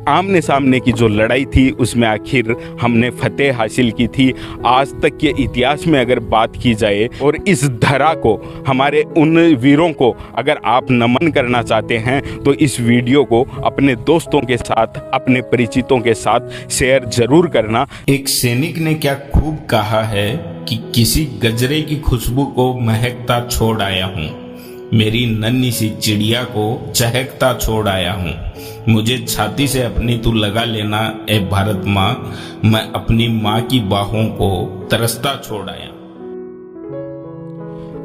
आमने सामने की जो लड़ाई थी उसमें आखिर हमने फतेह हासिल की थी। आज तक के इतिहास में अगर बात की जाए और इस धरा को, हमारे उन वीरों को अगर आप नमन करना चाहते हैं तो इस वीडियो को अपने दोस्तों के साथ, अपने परिचितों के साथ शेयर जरूर करना। एक सैनिक ने क्या खूब कहा है कि किसी गजरे की खुशबू को महकता छोड़ आया हूँ, मेरी नन्ही सी चिड़िया को चहकता छोड़ आया हूँ, मुझे छाती से अपनी तू लगा लेना ए भारत माँ, मैं अपनी माँ की बाहों को तरसता छोड़ आया।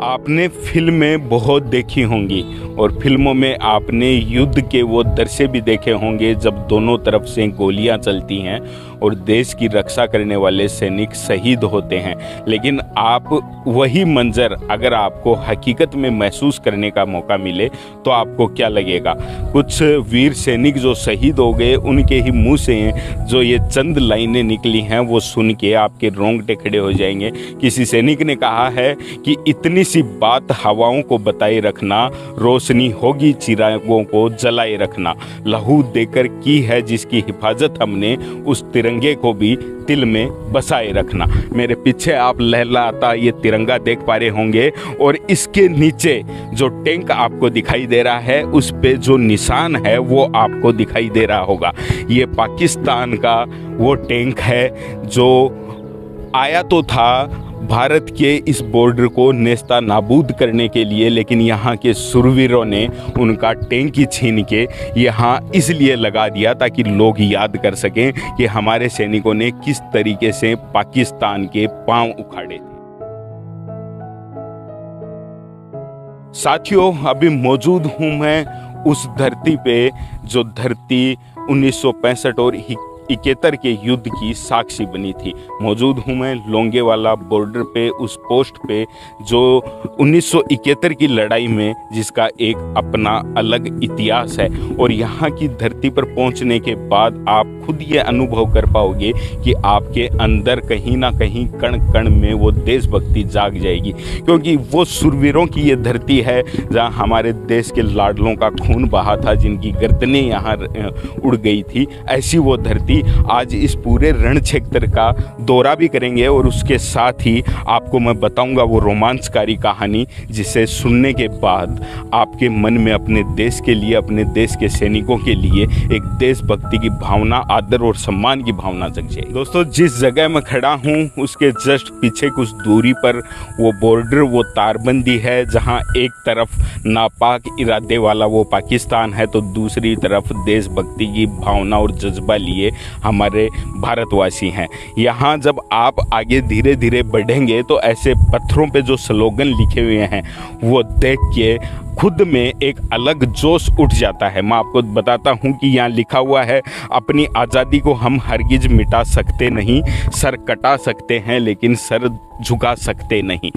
आपने फिल्में बहुत देखी होंगी और फिल्मों में आपने युद्ध के वो दृश्य भी देखे होंगे जब दोनों तरफ से गोलियां चलती हैं और देश की रक्षा करने वाले सैनिक शहीद होते हैं। लेकिन आप वही मंजर अगर आपको हकीकत में महसूस करने का मौका मिले तो आपको क्या लगेगा? कुछ वीर सैनिक जो शहीद हो गए, उनके ही मुंह से जो ये चंद लाइनें निकली हैं वो सुन के आपके रोंगटे खड़े हो जाएंगे। किसी सैनिक ने कहा है कि इतनी सी बात हवाओं को बताए रखना, रोशनी होगी चिरागों को जलाए रखना, लहू देकर की है जिसकी हिफाजत हमने, उस तिरंगे को भी दिल में बसाए रखना। मेरे पीछे आप लहराता ये तिरंगा देख पा रहे होंगे और इसके नीचे जो टैंक आपको दिखाई दे रहा है उस पे जो निशान है वो आपको दिखाई दे रहा होगा। ये पाकिस्तान का वो टैंक है जो आया तो था भारत के इस बॉर्डर को नेस्ता नाबूद करने के लिए, लेकिन यहाँ के सुरवीरों ने उनका टैंक ही छीन के यहाँ इसलिए लगा दिया ताकि लोग याद कर सकें कि हमारे सैनिकों ने किस तरीके से पाकिस्तान के पांव उखाड़े थे। साथियों, अभी मौजूद हूँ मैं उस धरती पे जो धरती 1965 और 71 के युद्ध की साक्षी बनी थी। मौजूद हूँ मैं लोंगेवाला बॉर्डर पे, उस पोस्ट पे जो 1971 की लड़ाई में जिसका एक अपना अलग इतिहास है। और यहाँ की धरती पर पहुँचने के बाद आप खुद ये अनुभव कर पाओगे कि आपके अंदर कहीं ना कहीं कण कण में वो देशभक्ति जाग जाएगी, क्योंकि वो सुरवीरों की ये धरती है जहाँ हमारे देश के लाडलों का खून बहा था, जिनकी गर्दनें यहाँ उड़ गई थी। ऐसी वो धरती आज इस पूरे रण क्षेत्र का दौरा भी करेंगे और उसके साथ ही आपको मैं बताऊंगा वो रोमांचकारी कहानी जिसे सुनने के बाद आपके मन में अपने देश के लिए, अपने देश के सैनिकों के लिए एक देशभक्ति की भावना, आदर और सम्मान की भावना जग जाए। दोस्तों, जिस जगह मैं खड़ा हूँ उसके जस्ट पीछे कुछ दूरी पर वो बॉर्डर, वो तारबंदी है जहाँ एक तरफ नापाक इरादे वाला वो पाकिस्तान है तो दूसरी तरफ देशभक्ति की भावना और जज्बा लिए हमारे भारतवासी हैं। यहाँ जब आप आगे धीरे धीरे बढ़ेंगे तो ऐसे पत्थरों पे जो स्लोगन लिखे हुए हैं वो देख के खुद में एक अलग जोश उठ जाता है। मैं आपको बताता हूँ कि यहाँ लिखा हुआ है, अपनी आज़ादी को हम हरगिज मिटा सकते नहीं, सर कटा सकते हैं लेकिन सर झुका सकते नहीं।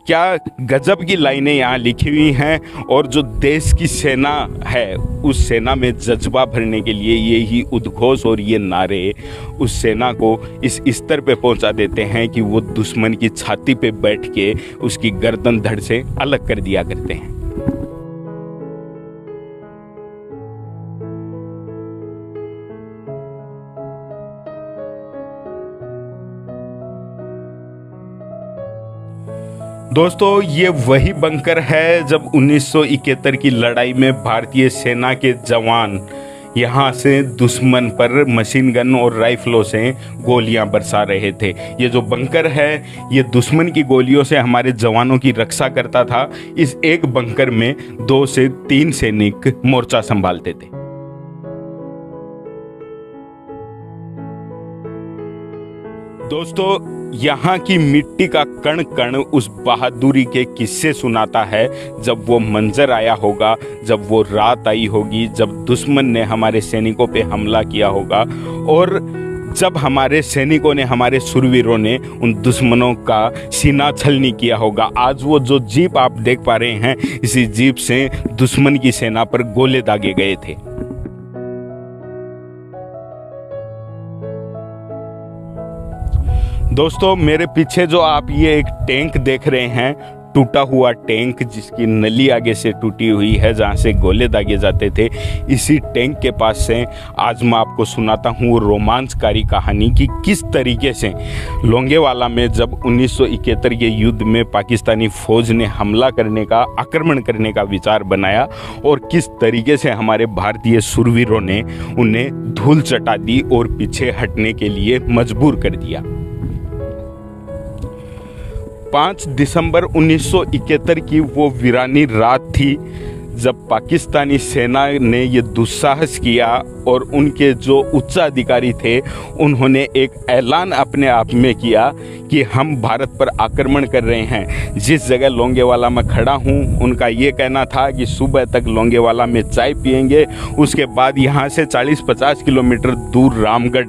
क्या गजब की लाइनें यहाँ लिखी हुई हैं। और जो देश की सेना है उस सेना में जज्बा भरने के लिए ये ही उद्घोष और ये नारे उस सेना को इस स्तर पे पहुंचा देते हैं कि वो दुश्मन की छाती पे बैठ के उसकी गर्दन धड़ से अलग कर दिया करते हैं। दोस्तों, ये वही बंकर है जब 1971 की लड़ाई में भारतीय सेना के जवान यहाँ से दुश्मन पर मशीन गन और राइफलों से गोलियां बरसा रहे थे। ये जो बंकर है ये दुश्मन की गोलियों से हमारे जवानों की रक्षा करता था। इस एक बंकर में 2 से 3 सैनिक मोर्चा संभालते थे। दोस्तों, यहाँ की मिट्टी का कण कण उस बहादुरी के किस्से सुनाता है। जब वो मंजर आया होगा, जब वो रात आई होगी, जब दुश्मन ने हमारे सैनिकों पे हमला किया होगा और जब हमारे सैनिकों ने, हमारे सुरवीरों ने उन दुश्मनों का सीना छलनी किया होगा। आज वो जो जीप आप देख पा रहे हैं, इसी जीप से दुश्मन की सेना पर गोले दागे गए थे। दोस्तों, मेरे पीछे जो आप ये एक टैंक देख रहे हैं, टूटा हुआ टैंक जिसकी नली आगे से टूटी हुई है जहाँ से गोले दागे जाते थे, इसी टैंक के पास से आज मैं आपको सुनाता हूँ वो रोमांचकारी कहानी कि किस तरीके से लोंगेवाला में जब 1971 के युद्ध में पाकिस्तानी फौज ने हमला करने का, आक्रमण करने का विचार बनाया और किस तरीके से हमारे भारतीय शूरवीरों ने उन्हें धूल चटा दी और पीछे हटने के लिए मजबूर कर दिया। 5 दिसंबर 1971 की वो वीरानी रात थी जब पाकिस्तानी सेना ने ये दुस्साहस किया और उनके जो उच्चाधिकारी थे उन्होंने एक ऐलान अपने आप में किया कि हम भारत पर आक्रमण कर रहे हैं। जिस जगह लोंगेवाला में खड़ा हूँ उनका ये कहना था कि सुबह तक लोंगेवाला में चाय पिएंगे, उसके बाद यहाँ से 40-50 किलोमीटर दूर रामगढ़,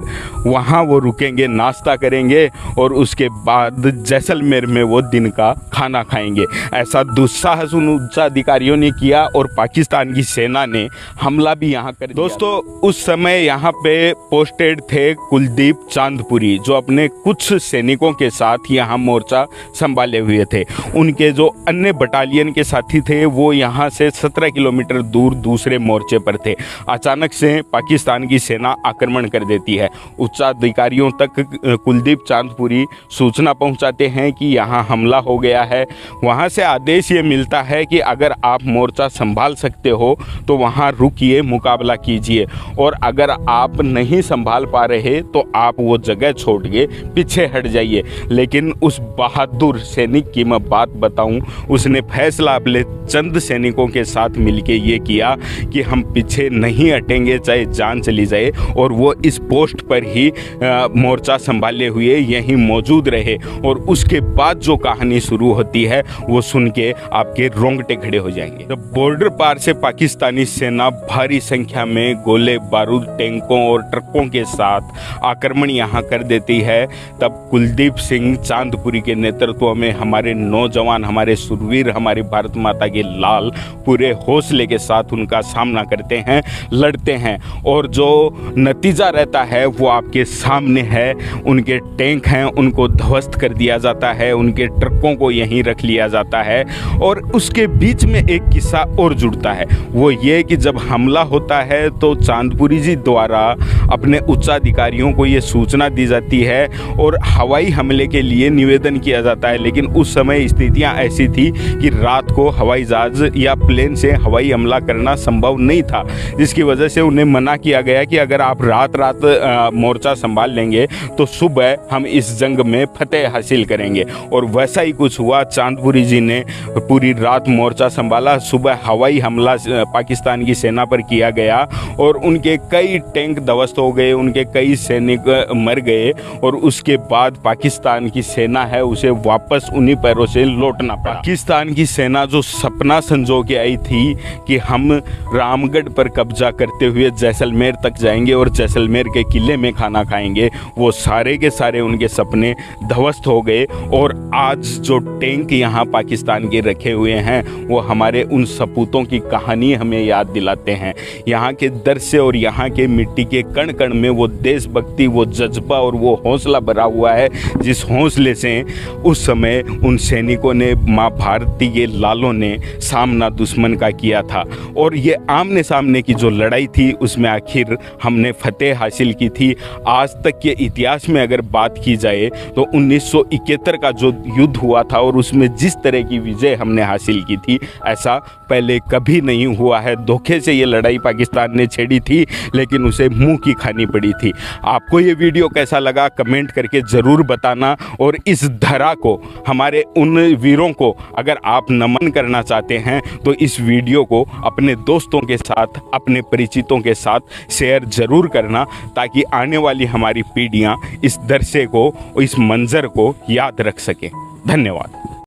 वहाँ वो रुकेंगे, नाश्ता करेंगे और उसके बाद जैसलमेर में वो दिन का खाना खाएंगे। ऐसा दुस्साहस उन उच्चाधिकारियों ने किया और पाकिस्तान की सेना ने हमला भी यहाँ कर दिया। दोस्तों, उस समय यहाँ पे पोस्टेड थे कुलदीप चांदपुरी, जो अपने कुछ सैनिकों के साथ यहाँ मोर्चा संभाले हुए थे। उनके जो अन्य बटालियन के साथी थे वो यहाँ से 17 किलोमीटर दूर दूसरे मोर्चे पर थे। अचानक से पाकिस्तान की सेना आक्रमण कर देती है। उच्चाधिकारियों तक कुलदीप चांदपुरी सूचना पहुँचाते हैं कि यहाँ हमला हो गया है। वहाँ से आदेश ये मिलता है कि अगर आप मोर्चा संभाल सकते हो तो वहाँ रुकिए, मुकाबला कीजिए, और अगर आप नहीं संभाल पा रहे तो आप वो जगह छोड़ के पीछे हट जाइए। लेकिन उस बहादुर सैनिक की मैं बात बताऊं, उसने फैसला अपने चंद सैनिकों के साथ मिलके ये किया कि हम पीछे नहीं हटेंगे चाहे जान चली जाए, और वो इस पोस्ट पर ही मोर्चा संभाले हुए यहीं मौजूद रहे। और उसके बाद जो कहानी शुरू होती है वो सुन के आपके रोंगटे खड़े हो जाएंगे। जब बॉर्डर पार से पाकिस्तानी सेना भारी संख्या में गोले बारूद, टैंकों और ट्रकों के साथ आक्रमण यहाँ कर देती है, तब कुलदीप सिंह चांदपुरी के नेतृत्व में हमारे नौजवान, हमारे शूरवीर, हमारी भारत माता के लाल पूरे हौसले के साथ उनका सामना करते हैं, लड़ते हैं, और जो नतीजा रहता है वो आपके सामने है। उनके टैंक हैं उनको ध्वस्त कर दिया जाता है, उनके ट्रकों को यहीं रख लिया जाता है। और उसके बीच में एक किस्सा और जुड़ता है, वो ये कि जब हमला होता है तो चांदपुरी जी द्वारा अपने उच्चाधिकारियों को ये सूचना दी जाती है और हवाई हमले के लिए निवेदन किया जाता है। लेकिन उस समय स्थितियां ऐसी थी कि रात को हवाई जहाज या प्लेन से हवाई हमला करना संभव नहीं था, जिसकी वजह से उन्हें मना किया गया कि अगर आप रात मोर्चा संभाल लेंगे तो सुबह हम इस जंग में फतेह हासिल करेंगे। और वैसा ही कुछ हुआ। चांदपुरी जी ने पूरी रात मोर्चा संभाला। सुबह हवाई हमला पाकिस्तान की सेना पर किया गया और उनके कई टैंक ध्वस्त हो गए, उनके कई सैनिक मर गए, और उसके बाद पाकिस्तान की सेना है उसे वापस उन्हीं पैरों से लौटना पड़ा। पाकिस्तान की सेना जो सपना संजो के आई थी कि हम रामगढ़ पर कब्जा करते हुए जैसलमेर तक जाएंगे और जैसलमेर के किले में खाना खाएंगे, वो सारे के सारे उनके सपने ध्वस्त हो गए। और आज जो टैंक यहाँ पाकिस्तान के रखे हुए हैं वो हमारे उन सपूतों की कहानी हमें याद दिलाते हैं। यहाँ के दर से और यहाँ के मिट्टी के कण कण में वो देशभक्ति, वो जज्बा और वो हौसला भरा हुआ है, जिस हौसले से उस समय उन सैनिकों ने, माँ भारती के लालों ने सामना दुश्मन का किया था। और ये आमने सामने की जो लड़ाई थी उसमें आखिर हमने फतेह हासिल की थी। आज तक के इतिहास में अगर बात की जाए तो 1971 का जो युद्ध हुआ था और उसमें जिस तरह की विजय हमने हासिल की थी, ऐसा पहले कभी नहीं हुआ है। धोखे से ये लड़ाई पाकिस्तान ने छेड़ी थी लेकिन उसे मुंह की खानी पड़ी थी। आपको ये वीडियो कैसा लगा कमेंट करके ज़रूर बताना। और इस धरा को, हमारे उन वीरों को अगर आप नमन करना चाहते हैं तो इस वीडियो को अपने दोस्तों के साथ, अपने परिचितों के साथ शेयर ज़रूर करना, ताकि आने वाली हमारी पीढ़ियाँ इस दृश्य को, इस मंजर को याद रख सकें। धन्यवाद।